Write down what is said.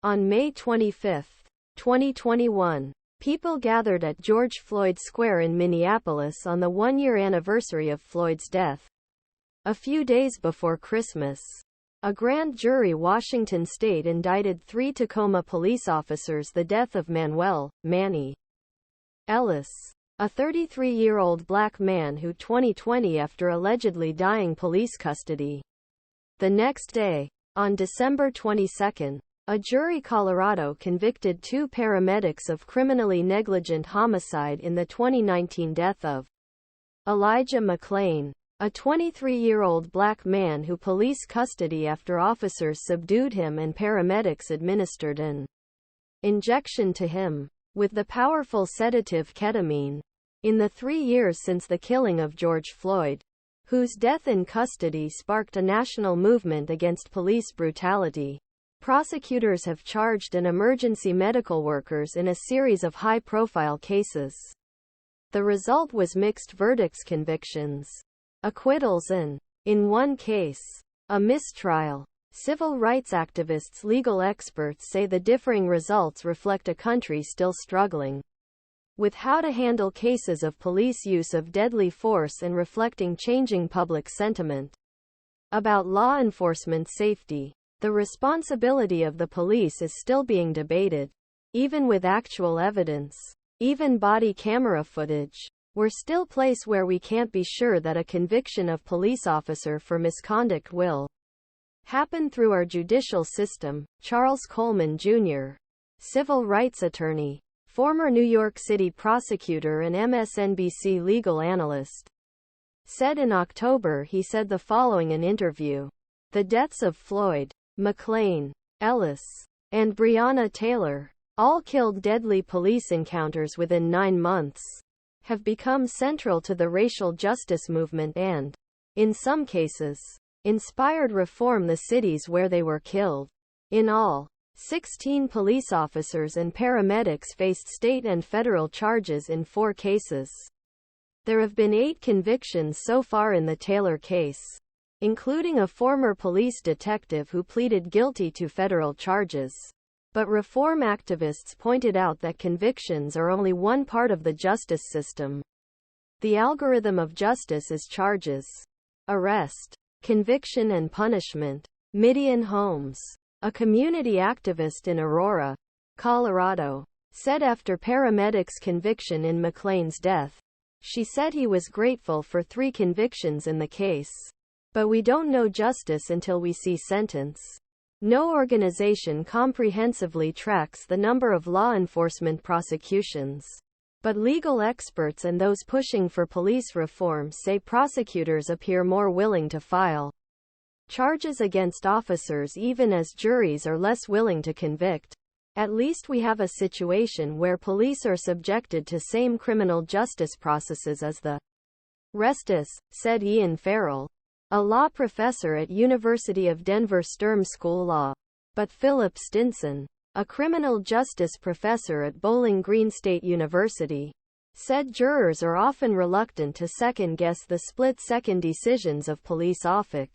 On May 25, 2021, people gathered at George Floyd Square in Minneapolis on the one-year anniversary of Floyd's death. A few days before Christmas, a grand jury in Washington state indicted 3 Tacoma police officers the death of Manuel, Manny, Ellis, a 33-year-old black man who 2020 after allegedly dying police custody. The next day, on December 22, a jury in Colorado convicted 2 paramedics of criminally negligent homicide in the 2019 death of Elijah McClain, a 23-year-old black man who police custody after officers subdued him and paramedics administered an injection to him with the powerful sedative ketamine. In the 3 years since the killing of George Floyd, whose death in custody sparked a national movement against police brutality, prosecutors have charged and emergency medical workers in a series of high-profile cases. The result was mixed verdicts, convictions, acquittals and, in one case, a mistrial. Civil rights activists, legal experts say the differing results reflect a country still struggling with how to handle cases of police use of deadly force and reflecting changing public sentiment about law enforcement safety. The responsibility of the police is still being debated. Even with actual evidence, even body camera footage, we're still a place where we can't be sure that a conviction of police officer for misconduct will happen through our judicial system. Charles Coleman Jr., civil rights attorney, former New York City prosecutor and MSNBC legal analyst, said in October he said the following in interview: "The deaths of Floyd, McClain, Ellis, and Breonna Taylor, all killed deadly police encounters within 9 months, have become central to the racial justice movement and, in some cases, inspired reform in the cities where they were killed." In all, 16 police officers and paramedics faced state and federal charges in 4 cases. There have been 8 convictions so far in the Taylor case, including a former police detective who pleaded guilty to federal charges. But reform activists pointed out that convictions are only one part of the justice system. The algorithm of justice is charges, arrest, conviction and punishment. MiDian Holmes, a community activist in Aurora, Colorado, said after paramedics' conviction in McClain's death, she said he was grateful for 3 convictions in the case. But we don't know justice until we see sentence. No organization comprehensively tracks the number of law enforcement prosecutions. But legal experts and those pushing for police reform say prosecutors appear more willing to file charges against officers even as juries are less willing to convict. At least we have a situation where police are subjected to same criminal justice processes as the rest is, said Ian Farrell, a law professor at University of Denver Sturm School Law. But Philip Stinson, a criminal justice professor at Bowling Green State University, said jurors are often reluctant to second-guess the split-second decisions of police officers.